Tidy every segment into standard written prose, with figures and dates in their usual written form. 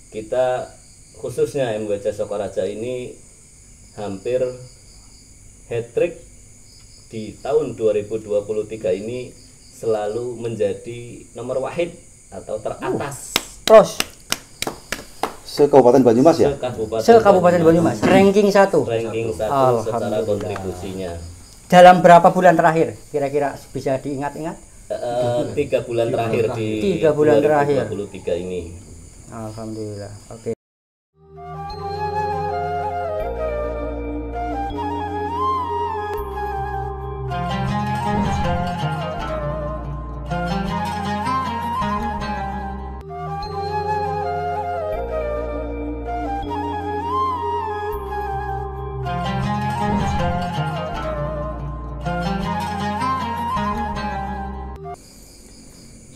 kita khususnya MWC Sokaraja ini hampir hat-trick di tahun 2023 ini selalu menjadi nomor wahid atau teratas. Terus Se-Kabupaten Banyumas ya? Se-Kabupaten Banyumas, ranking 1. Ranking 1 secara kontribusinya. Dalam berapa bulan terakhir? Kira-kira bisa diingat-ingat? 3 bulan terakhir di 3 bulan terakhir 2023 ini. Alhamdulillah. Oke.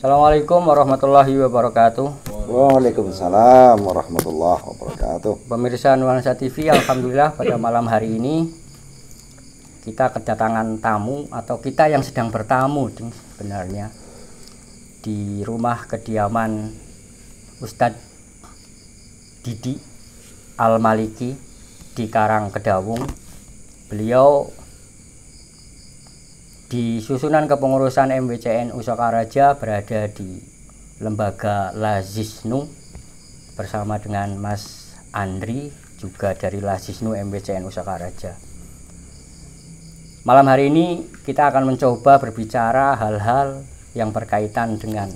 Assalamualaikum warahmatullahi wabarakatuh. Waalaikumsalam warahmatullahi wabarakatuh. Pemirsa Nuansa TV, alhamdulillah pada malam hari ini kita kedatangan tamu, atau kita yang sedang bertamu sebenarnya di rumah kediaman Ustadz Didi Al-Maliki di Karangkedawung. Beliau di susunan kepengurusan MWCNU Sokaraja berada di lembaga Lazisnu bersama dengan Mas Andri, juga dari Lazisnu MWCNU Sokaraja. Malam hari ini kita akan mencoba berbicara hal-hal yang berkaitan dengan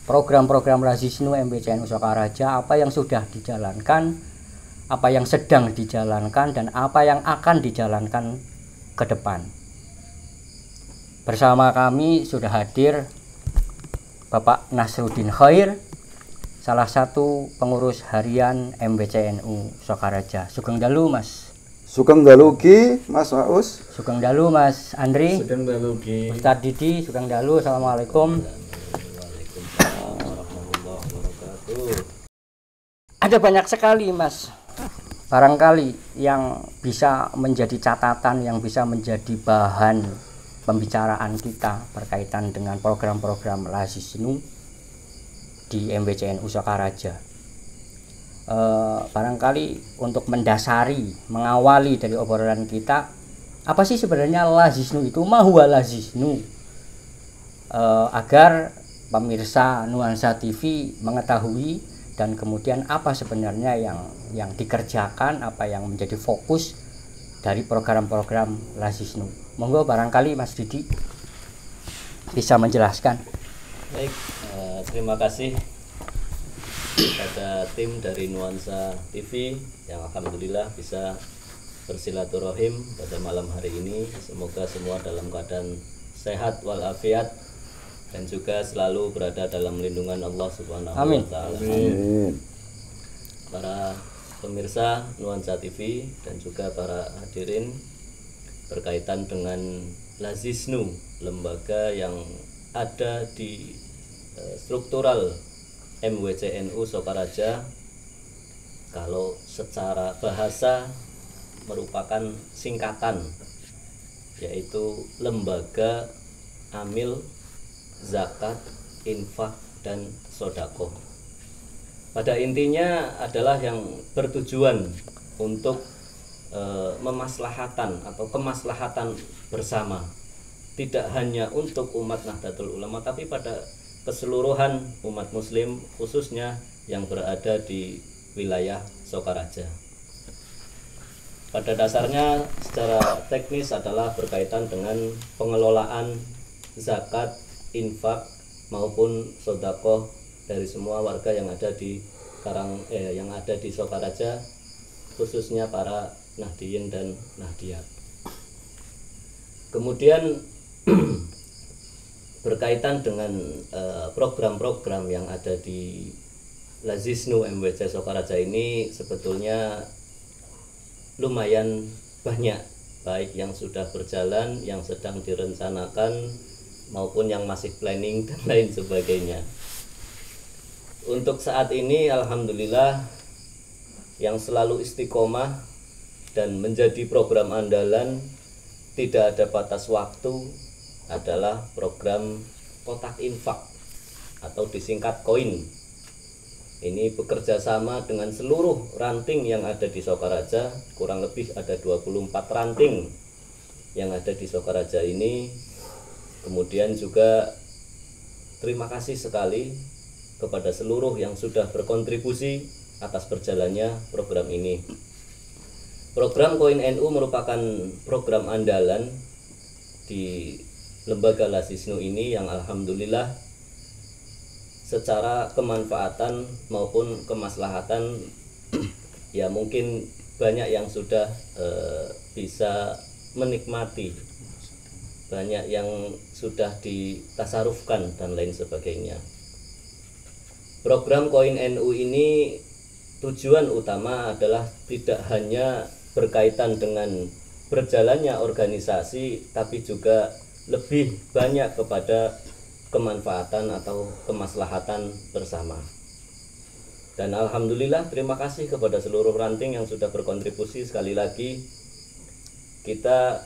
program-program Lazisnu MWCNU Sokaraja, apa yang sudah dijalankan, apa yang sedang dijalankan, dan apa yang akan dijalankan ke depan. Bersama kami sudah hadir Bapak Nasruddin Khair, salah satu pengurus harian MWCNU Sokaraja. Sugeng dalu Mas. Sugeng dalu Ki, Mas Waus. Sugeng dalu Mas Andri. Sugeng dalu Ki. Ustadz Didi, sugeng dalu. Assalamualaikum. Waalaikumsalam warahmatullahi wabarakatuh. Ada banyak sekali Mas, barangkali yang bisa menjadi catatan, yang bisa menjadi bahan pembicaraan kita berkaitan dengan program-program Lazisnu di MWCNU Sokaraja. Barangkali untuk mendasari, mengawali dari obrolan kita, apa sih sebenarnya Lazisnu itu, mahuwa Lazisnu, agar pemirsa Nuansa TV mengetahui, dan kemudian apa sebenarnya yang dikerjakan, apa yang menjadi fokus dari program-program Lazisnu. Monggo barangkali Mas Didi bisa menjelaskan. Baik, terima kasih kepada tim dari Nuansa TV yang alhamdulillah bisa bersilaturahim pada malam hari ini. Semoga semua dalam keadaan sehat walafiat dan juga selalu berada dalam lindungan Allah Subhanahu wa taala. Amin. Para pemirsa Nuansa TV dan juga para hadirin, berkaitan dengan Lazisnu, lembaga yang ada di struktural MWCNU Sokaraja, kalau secara bahasa merupakan singkatan, yaitu Lembaga Amil Zakat, Infak, dan Sodako. Pada intinya adalah yang bertujuan untuk memaslahatan atau kemaslahatan bersama, tidak hanya untuk umat Nahdlatul Ulama, tapi pada keseluruhan umat muslim, khususnya yang berada di wilayah Sokaraja. Pada dasarnya secara teknis adalah berkaitan dengan pengelolaan zakat, infak maupun sodakoh dari semua warga yang ada di yang ada di Sokaraja, khususnya para Nahdiyin dan Nahdiyat. Kemudian berkaitan dengan program-program yang ada di Lazisnu MWC Sokaraja ini sebetulnya lumayan banyak, baik yang sudah berjalan, yang sedang direncanakan, maupun yang masih planning dan lain sebagainya. Untuk saat ini alhamdulillah yang selalu istiqomah dan menjadi program andalan, tidak ada batas waktu, adalah program kotak infak atau disingkat koin. ini bekerja sama dengan seluruh ranting yang ada di Sokaraja. Kurang lebih ada 24 ranting yang ada di Sokaraja ini. Kemudian juga terima kasih sekali kepada seluruh yang sudah berkontribusi atas berjalannya program ini. Program Koin NU merupakan program andalan di Lembaga Lasisnu ini yang alhamdulillah secara kemanfaatan maupun kemaslahatan ya mungkin banyak yang sudah bisa menikmati, banyak yang sudah ditasarufkan dan lain sebagainya. Program Koin NU ini tujuan utama adalah tidak hanya berkaitan dengan berjalannya organisasi, tapi juga lebih banyak kepada kemanfaatan atau kemaslahatan bersama. Dan alhamdulillah terima kasih kepada seluruh ranting yang sudah berkontribusi. Sekali lagi kita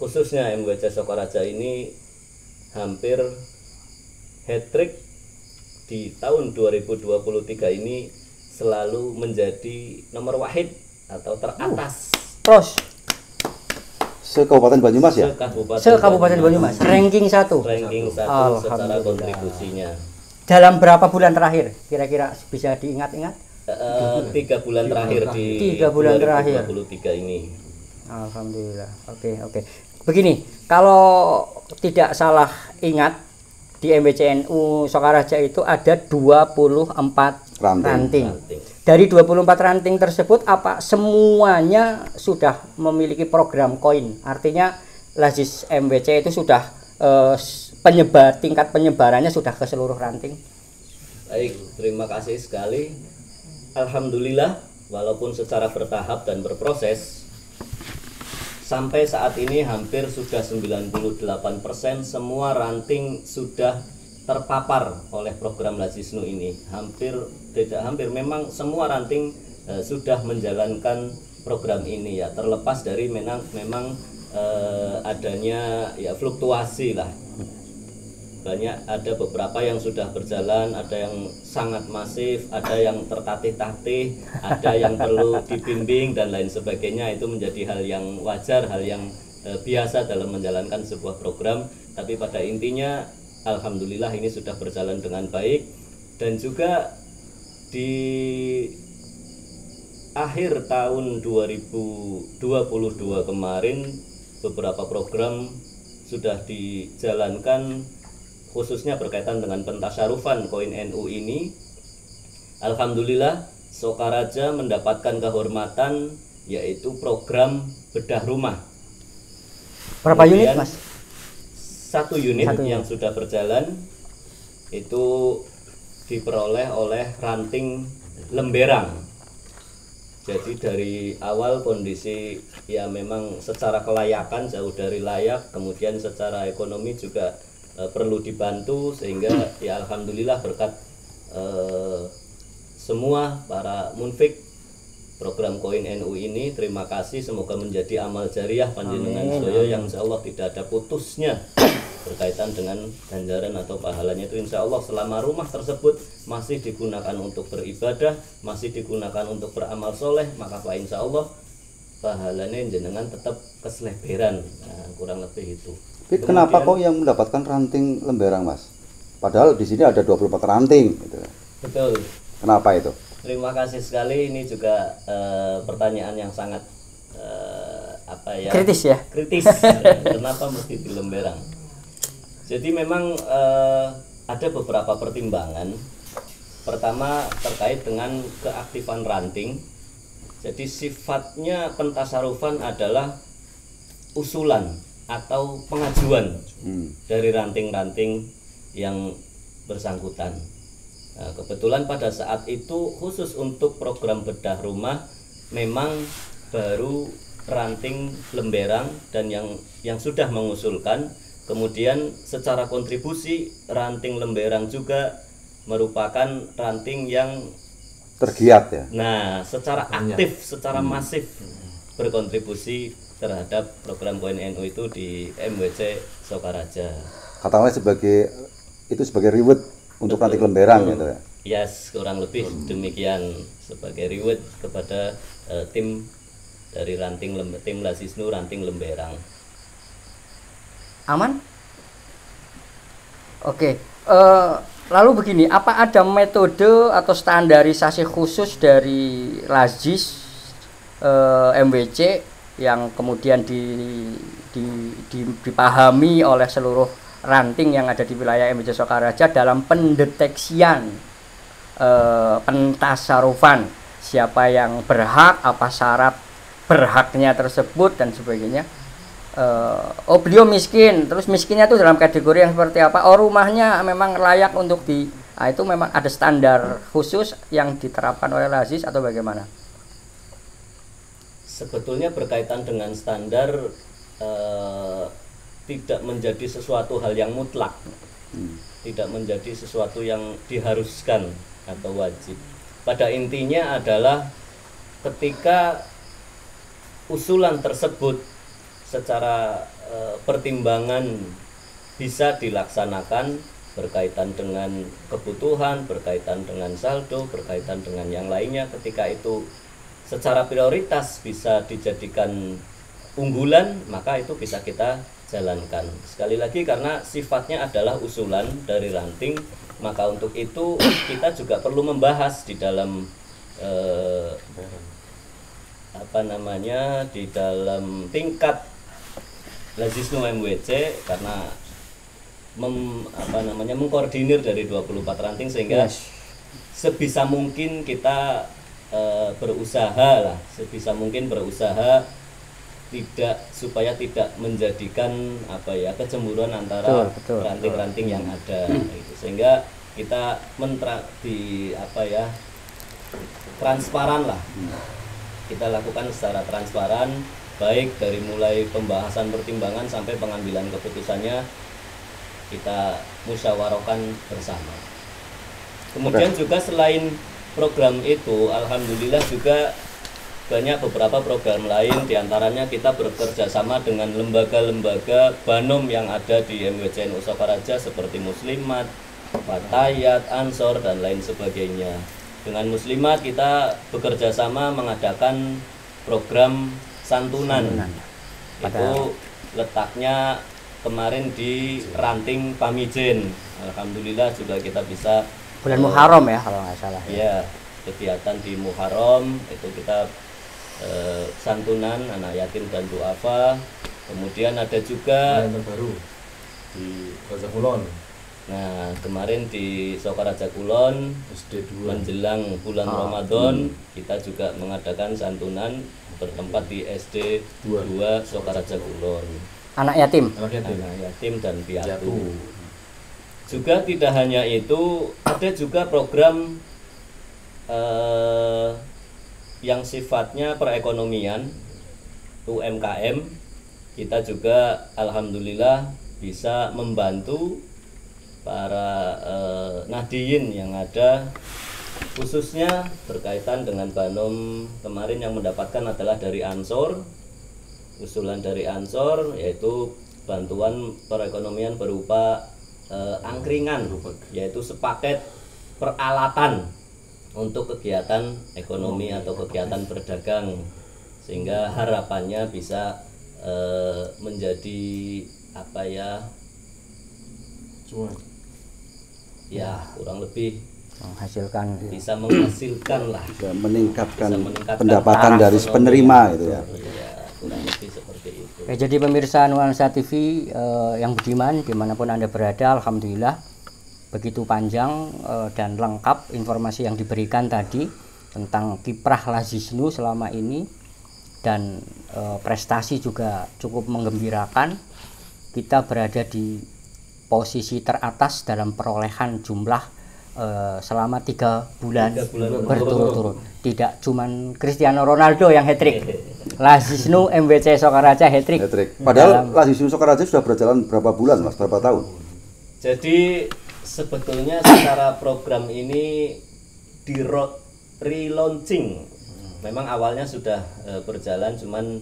khususnya MWC Sokaraja ini hampir hat-trick di tahun 2023 ini, selalu menjadi nomor wahid atau teratas Terus Se-Kabupaten Banyumas ya? se-Kabupaten Banyumas ranking 1 ranking 1 secara Alhamdulillah. kontribusinya. dalam berapa bulan terakhir kira-kira bisa diingat-ingat? 3 bulan terakhir di 3 bulan terakhir 2023 ini. Alhamdulillah. Oke. Begini, kalau tidak salah ingat di MBCNU Sokaraja itu ada 24 ranting. Dari 24 ranting tersebut apa semuanya sudah memiliki program koin? Artinya Lazis MBC itu sudah tingkat penyebarannya sudah ke seluruh ranting. Baik, terima kasih sekali. Alhamdulillah, walaupun secara bertahap dan berproses, sampai saat ini hampir sudah 98% semua ranting sudah terpapar oleh program Lazisnu ini. Memang semua ranting sudah menjalankan program ini ya, terlepas dari memang adanya ya fluktuasi lah. Ada beberapa yang sudah berjalan, ada yang sangat masif, ada yang tertatih-tatih, ada yang perlu dibimbing dan lain sebagainya. Itu menjadi hal yang wajar, hal yang biasa dalam menjalankan sebuah program. Tapi pada intinya alhamdulillah ini sudah berjalan dengan baik. Dan juga di akhir tahun 2022 kemarin beberapa program sudah dijalankan, khususnya berkaitan dengan pentasyarufan Koin NU ini. Alhamdulillah Sokaraja mendapatkan kehormatan yaitu program bedah rumah. Berapa unit, Kemudian, Mas? 1 unit yang sudah berjalan itu diperoleh oleh ranting Lemberang. Jadi dari awal kondisi ya memang secara kelayakan jauh dari layak, kemudian secara ekonomi juga perlu dibantu, sehingga ya alhamdulillah berkat semua para munfik program Koin NU ini, terima kasih, semoga menjadi amal jariah panjenengan sedaya yang insyaallah tidak ada putusnya berkaitan dengan ganjaran atau pahalanya itu insyaallah selama rumah tersebut masih digunakan untuk beribadah, masih digunakan untuk beramal soleh, maka Pak insyaallah pahalanya jenengan tetap keseleberan. Nah, kurang lebih itu. Tapi kenapa kok yang mendapatkan ranting Lemberang, Mas? Padahal di sini ada 24 ranting gitu. Betul. Kenapa itu? Terima kasih sekali, ini juga pertanyaan yang sangat kritis ya. Kritis. Kenapa mesti di Lemberang? Jadi memang ada beberapa pertimbangan. Pertama terkait dengan keaktifan ranting. Jadi sifatnya pentasarufan adalah usulan atau pengajuan dari ranting-ranting yang bersangkutan. Nah, kebetulan pada saat itu khusus untuk program bedah rumah memang baru ranting Lemberang dan yang sudah mengusulkan. Kemudian secara kontribusi ranting Lemberang juga merupakan ranting yang tergiat ya. Nah, secara aktif, secara masif berkontribusi terhadap program Koin NU itu di MWC Sokaraja. Katakanlah sebagai reward untuk ranting Lemberang gitu ya. Yes, kurang lebih demikian sebagai reward kepada tim dari tim Lasisnu Ranting Lemberang. Aman? Oke. Lalu begini, apa ada metode atau standarisasi khusus dari Lazis MWC yang kemudian dipahami oleh seluruh ranting yang ada di wilayah MWC Sokaraja dalam pendeteksian pentasarufan, siapa yang berhak, apa syarat berhaknya tersebut dan sebagainya. Oh beliau miskin, terus miskinnya itu dalam kategori yang seperti apa? Oh rumahnya memang layak untuk itu memang ada standar khusus yang diterapkan oleh Lazis atau bagaimana? Sebetulnya berkaitan dengan standar tidak menjadi sesuatu hal yang mutlak, tidak menjadi sesuatu yang diharuskan atau wajib. Pada intinya adalah ketika usulan tersebut secara pertimbangan bisa dilaksanakan berkaitan dengan kebutuhan, berkaitan dengan saldo, berkaitan dengan yang lainnya, ketika itu secara prioritas bisa dijadikan unggulan, maka itu bisa kita jalankan. Sekali lagi karena sifatnya adalah usulan dari ranting, maka untuk itu kita juga perlu membahas di dalam di dalam tingkat Lazisnu MWC, karena mengkoordinir dari 24 ranting sehingga sebisa mungkin kita berusaha supaya tidak menjadikan kecemburuan antara ranting-ranting yang ada gitu. Sehingga kita transparan lah, kita lakukan secara transparan, baik dari mulai pembahasan pertimbangan sampai pengambilan keputusannya kita musyawarahkan bersama. Kemudian juga selain program itu, alhamdulillah juga banyak beberapa program lain, diantaranya kita bekerja sama dengan lembaga-lembaga Banom yang ada di MWCNU Sokaraja seperti Muslimat, Fatayat, Ansor, dan lain sebagainya. Dengan Muslimat kita bekerja sama mengadakan program santunan. Itu letaknya kemarin di Ranting Pamijen. Alhamdulillah juga kita bisa bulan Muharram ya kalau nggak salah. Ya, kegiatan di Muharram itu kita santunan anak yatim dan duafa. Kemudian ada juga yang terbaru di Raja Kulon. Nah, kemarin di Sokaraja Kulon SD 2 menjelang bulan Ramadan kita juga mengadakan santunan bertempat di SD 2 Sokaraja Kulon. Anak yatim Dan piatu. Juga tidak hanya itu, ada juga program yang sifatnya perekonomian, UMKM. Kita juga alhamdulillah bisa membantu para nahdiyin yang ada, khususnya berkaitan dengan Banom. Kemarin yang mendapatkan adalah dari Ansor, usulan dari Ansor, yaitu bantuan perekonomian berupa angkringan, yaitu sepaket peralatan untuk kegiatan ekonomi atau kegiatan berdagang, sehingga harapannya bisa menjadi kurang lebih bisa menghasilkan lah, bisa meningkatkan pendapatan dari penerima itu ya. Kurang lebih seperti itu. Jadi pemirsa Nuansa TV yang budiman dimanapun Anda berada, alhamdulillah begitu panjang dan lengkap informasi yang diberikan tadi tentang kiprah Lazisnu selama ini, dan prestasi juga cukup menggembirakan. Kita berada di posisi teratas dalam perolehan jumlah selama 3 bulan berturut-turut. Tidak cuman Cristiano Ronaldo yang hat-trick, Lazisnu MWC Sokaraja hat-trick. Padahal Lazisnu Sokaraja sudah berjalan berapa bulan, Mas? Berapa tahun? Jadi sebetulnya secara program ini di relaunching. Memang awalnya sudah berjalan, cuman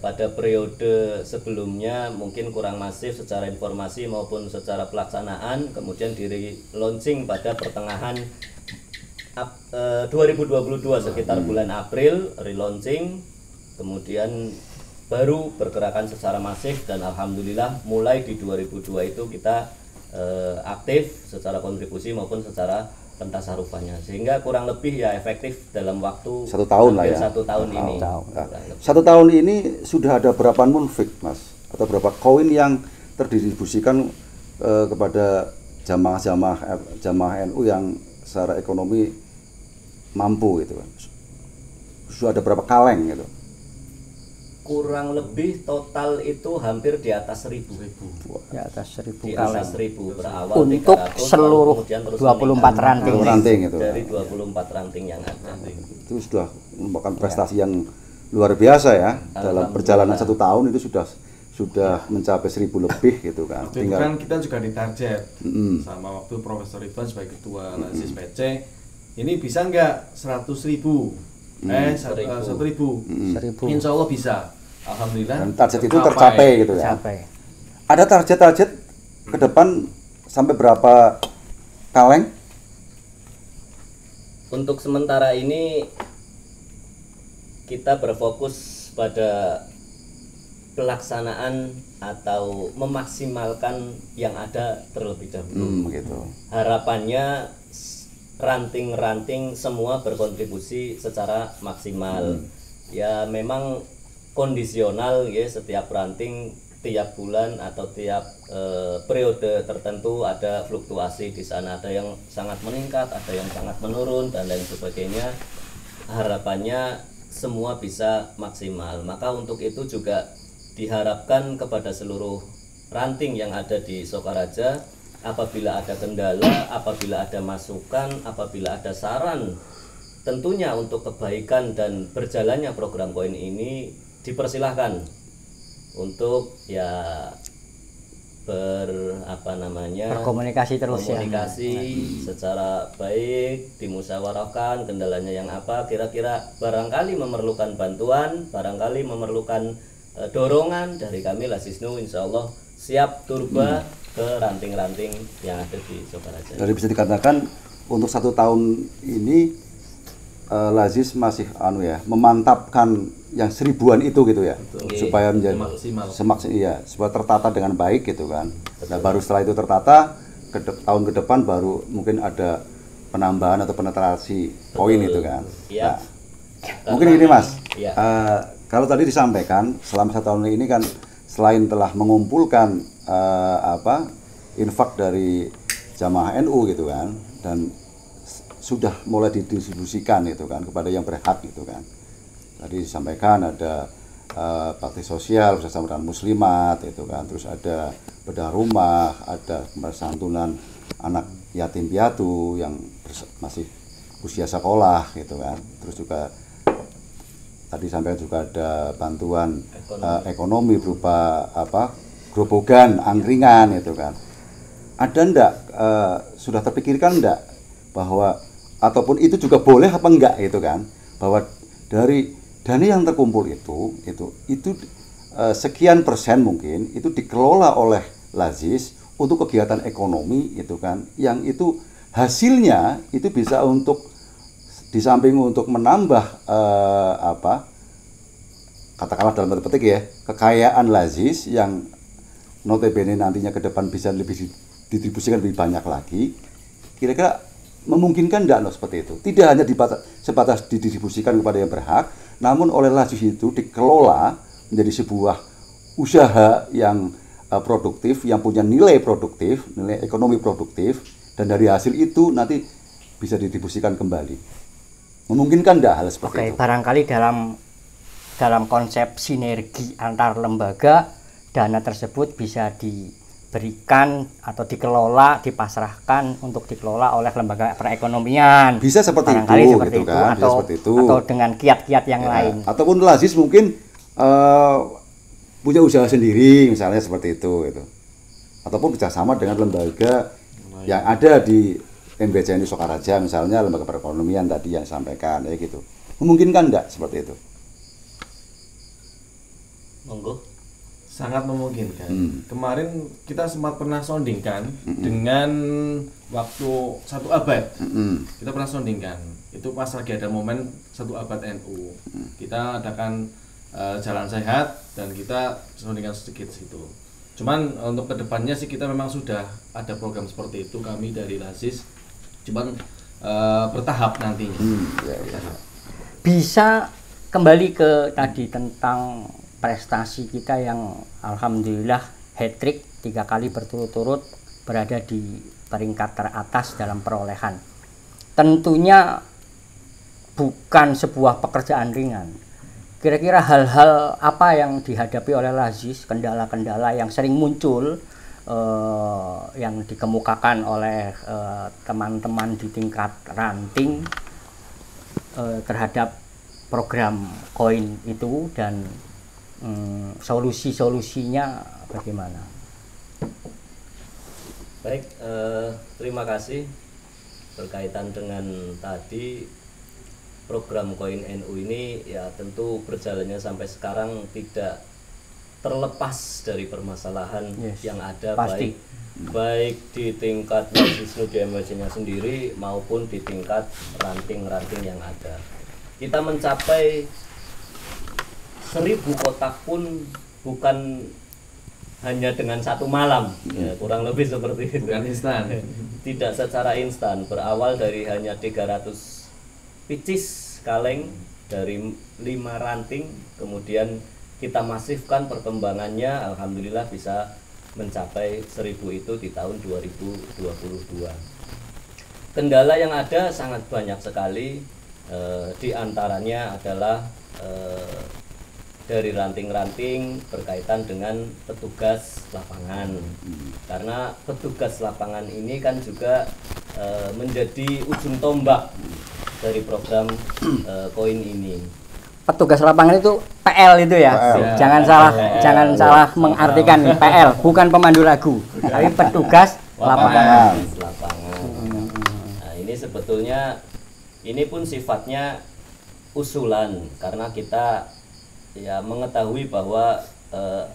pada periode sebelumnya mungkin kurang masif secara informasi maupun secara pelaksanaan. Kemudian di relaunching pada pertengahan 2022 sekitar bulan April relaunching, kemudian baru bergerakan secara masif, dan alhamdulillah mulai di 2002 itu kita aktif secara kontribusi maupun secara pentasarufannya, sehingga kurang lebih ya efektif dalam waktu 1 tahun lah ya. 1 tahun ini. Nah, 1 tahun ini sudah ada berapa munfik Mas, atau berapa koin yang terdistribusikan kepada jamaah NU yang secara ekonomi mampu gitu kan? Sudah ada berapa kaleng gitu? Kurang lebih total itu hampir di atas 1.000. Di atas 1.000 Di kaleng. atas 1.000 berawal Untuk 300, seluruh kemudian terus 24 meningkat. ranting. Ranting itu. Dari 24 ranting yang ada. Itu sudah merupakan prestasi yang luar biasa ya. Dalam perjalanan 1 tahun itu sudah mencapai 1.000 lebih gitu kan. Waktu itu kan kita juga ditarget sama waktu Profesor Ivan sebagai ketua Lazis PC, ini bisa nggak 100.000? 1.000. 1.000. Insya Allah bisa. Alhamdulillah. Dan target itu tercapai gitu ya. Sampai. Ada target-target ke depan sampai berapa kaleng? Untuk sementara ini kita berfokus pada pelaksanaan atau memaksimalkan yang ada terlebih dahulu. Gitu. Harapannya ranting-ranting semua berkontribusi secara maksimal. Ya memang kondisional ya, setiap ranting tiap bulan atau tiap periode tertentu ada fluktuasi di sana, ada yang sangat meningkat, ada yang sangat menurun dan lain sebagainya. Harapannya semua bisa maksimal. Maka untuk itu juga diharapkan kepada seluruh ranting yang ada di Sokaraja, apabila ada kendala, apabila ada masukan, apabila ada saran tentunya untuk kebaikan dan berjalannya program koin ini, dipersilahkan untuk ya berkomunikasi terus komunikasi secara baik, dimusyawarahkan kendalanya yang apa, kira-kira barangkali memerlukan bantuan, barangkali memerlukan dorongan dari kami Lazisnu, insya Allah siap turba ke ranting-ranting yang ada di Sokaraja. Jadi bisa dikatakan untuk 1 tahun ini Lazis masih memantapkan yang 1000-an itu gitu ya. Betul. Supaya menjadi Maksimal. supaya tertata dengan baik gitu kan. Nah, baru setelah itu tertata tahun ke depan baru mungkin ada penambahan atau penetrasi koin itu kan. Ya. Nah, mungkin gini Mas, ya. kalau tadi disampaikan selama 1 tahun ini kan selain telah mengumpulkan infak dari jamaah NU gitu kan, dan sudah mulai didistribusikan itu kan kepada yang berhak gitu kan. Tadi disampaikan ada bakti sosial bersama dengan muslimat itu kan, terus ada bedah rumah, ada santunan anak yatim piatu yang masih usia sekolah gitu kan, terus juga tadi sampaikan juga ada bantuan ekonomi berupa grobogan, angkringan itu kan. Ada ndak sudah terpikirkan ndak bahwa ataupun itu juga boleh apa enggak gitu kan, bahwa dari dana yang terkumpul itu sekian persen mungkin itu dikelola oleh Lazis untuk kegiatan ekonomi itu kan, yang itu hasilnya itu bisa untuk di samping untuk menambah katakanlah dalam tanda petik ya kekayaan Lazis yang notabene nantinya ke depan bisa lebih didistribusikan lebih banyak lagi, kira-kira memungkinkan tidak seperti itu? Tidak hanya sebatas didistribusikan kepada yang berhak, namun oleh Lazis itu dikelola menjadi sebuah usaha yang produktif, yang punya nilai produktif, nilai ekonomi produktif, dan dari hasil itu nanti bisa didistribusikan kembali. Memungkinkan tidak hal seperti itu? Barangkali dalam konsep sinergi antar lembaga, dana tersebut bisa diberikan atau dikelola, dipasrahkan untuk dikelola oleh lembaga perekonomian. Bisa seperti barangkali itu, seperti gitu itu, kan? atau, Bisa seperti itu. Atau dengan kiat-kiat yang lain. Ataupun Lazis mungkin punya usaha sendiri, misalnya seperti itu, gitu. Ataupun kerjasama dengan lembaga yang ada di MBCNU Sokaraja, misalnya lembaga perekonomian tadi yang sampaikan, ya gitu. Memungkinkan enggak seperti itu? Monggo. Sangat memungkinkan. Kemarin kita sempat pernah soundingkan dengan waktu 1 abad. Kita pernah soundingkan. Itu pas lagi ada momen 1 abad NU. Kita adakan jalan sehat dan kita soundingkan sedikit situ. Cuman untuk kedepannya sih kita memang sudah ada program seperti itu kami dari LASIS. Cuman bertahap nantinya. Bisa kembali ke tadi tentang prestasi kita yang alhamdulillah hat-trick 3 kali berturut-turut berada di peringkat teratas dalam perolehan. Tentunya bukan sebuah pekerjaan ringan. Kira-kira hal-hal apa yang dihadapi oleh LASIS, kendala-kendala yang sering muncul yang dikemukakan oleh teman-teman di tingkat ranting terhadap program koin itu, dan solusi-solusinya bagaimana? Baik, terima kasih. Berkaitan dengan tadi program koin NU ini, ya tentu berjalannya sampai sekarang tidak terlepas dari permasalahan yang ada, pasti. baik di tingkat LASIS DMWC-nya sendiri maupun di tingkat ranting-ranting yang ada. Kita mencapai 1000 kotak pun bukan hanya dengan 1 malam, ya, kurang lebih seperti itu. Bukan instan. Tidak secara instan, berawal dari hanya 300 picis kaleng dari 5 ranting, kemudian kita masifkan perkembangannya, alhamdulillah bisa mencapai 1000 itu di tahun 2022. Kendala yang ada sangat banyak sekali, di antaranya adalah dari ranting-ranting berkaitan dengan petugas lapangan, karena petugas lapangan ini kan juga menjadi ujung tombak dari program koin ini. Petugas lapangan itu PL itu ya, PL. Jangan salah mengartikan nih, PL bukan pemandu lagu, tapi petugas lapangan. Nah, ini sebetulnya ini pun sifatnya usulan, karena kita ya mengetahui bahwa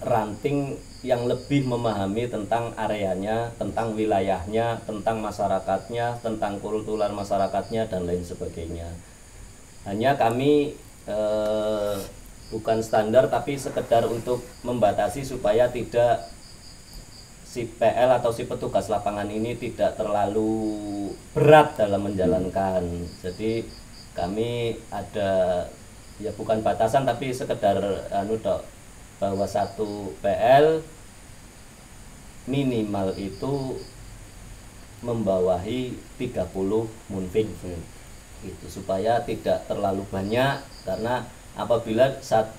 ranting yang lebih memahami tentang areanya, tentang wilayahnya, tentang masyarakatnya, tentang kultural masyarakatnya dan lain sebagainya. Hanya kami bukan standar, tapi sekedar untuk membatasi supaya tidak si PL atau si petugas lapangan ini tidak terlalu berat dalam menjalankan. Jadi kami ada ya bukan batasan, tapi sekedar bahwa 1 PL minimal itu membawahi 30 munfik itu, supaya tidak terlalu banyak, karena apabila 1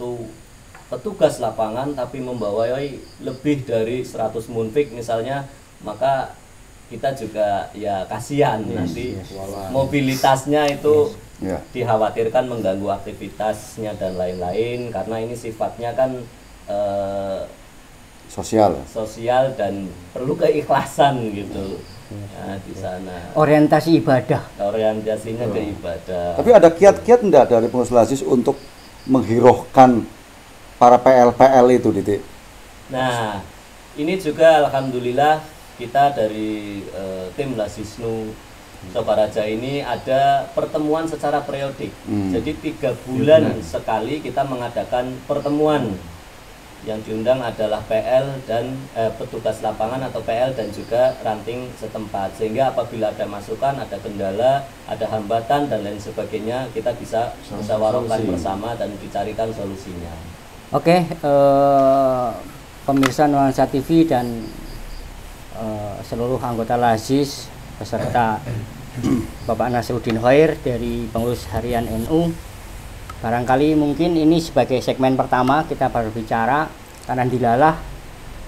petugas lapangan tapi membawahi lebih dari 100 munfik misalnya, maka kita juga ya kasihan nanti mobilitasnya itu dikhawatirkan mengganggu aktivitasnya dan lain-lain, karena ini sifatnya kan sosial dan perlu keikhlasan gitu. Nah, di sana Orientasinya ke ibadah. Tapi ada kiat-kiat enggak dari pengurus LASIS untuk menghirohkan para PL itu, Titik? Nah, ini juga alhamdulillah kita dari tim LASISNU Sokaraja ini ada pertemuan secara periodik. Jadi 3 bulan sekali kita mengadakan pertemuan. Yang diundang adalah PL dan petugas lapangan atau PL dan juga ranting setempat, sehingga apabila ada masukan, ada kendala, ada hambatan dan lain sebagainya, kita bisa musyawarahkan bersama dan dicarikan solusinya. Oke, pemirsa Nuansa TV dan seluruh anggota LASIS beserta Bapak Nasruddin Khair dari pengurus harian NU. Barangkali mungkin ini sebagai segmen pertama kita berbicara, karena dilalah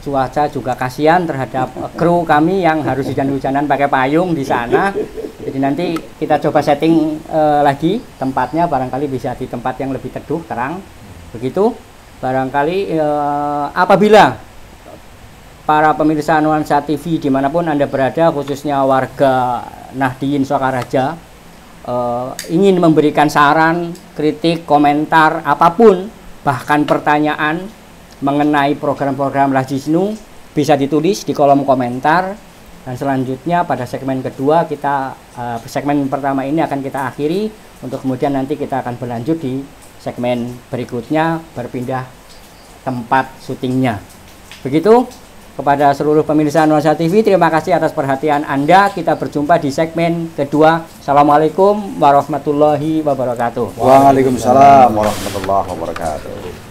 cuaca juga kasihan terhadap kru kami yang harus hujan-hujanan pakai payung di sana. Jadi nanti kita coba setting lagi tempatnya, barangkali bisa di tempat yang lebih teduh, terang. Begitu. Barangkali apabila para pemirsa Nuansa TV dimanapun Anda berada, khususnya warga Nahdien Sokaraja, ingin memberikan saran, kritik, komentar, apapun, bahkan pertanyaan, mengenai program-program Lazisnu bisa ditulis di kolom komentar. Dan selanjutnya pada segmen kedua segmen pertama ini akan kita akhiri, untuk kemudian nanti kita akan berlanjut di segmen berikutnya, berpindah tempat syutingnya. Begitu. Kepada seluruh pemirsa Nuansa TV, terima kasih atas perhatian Anda. Kita berjumpa di segmen kedua. Assalamualaikum warahmatullahi wabarakatuh. Waalaikumsalam warahmatullahi wabarakatuh.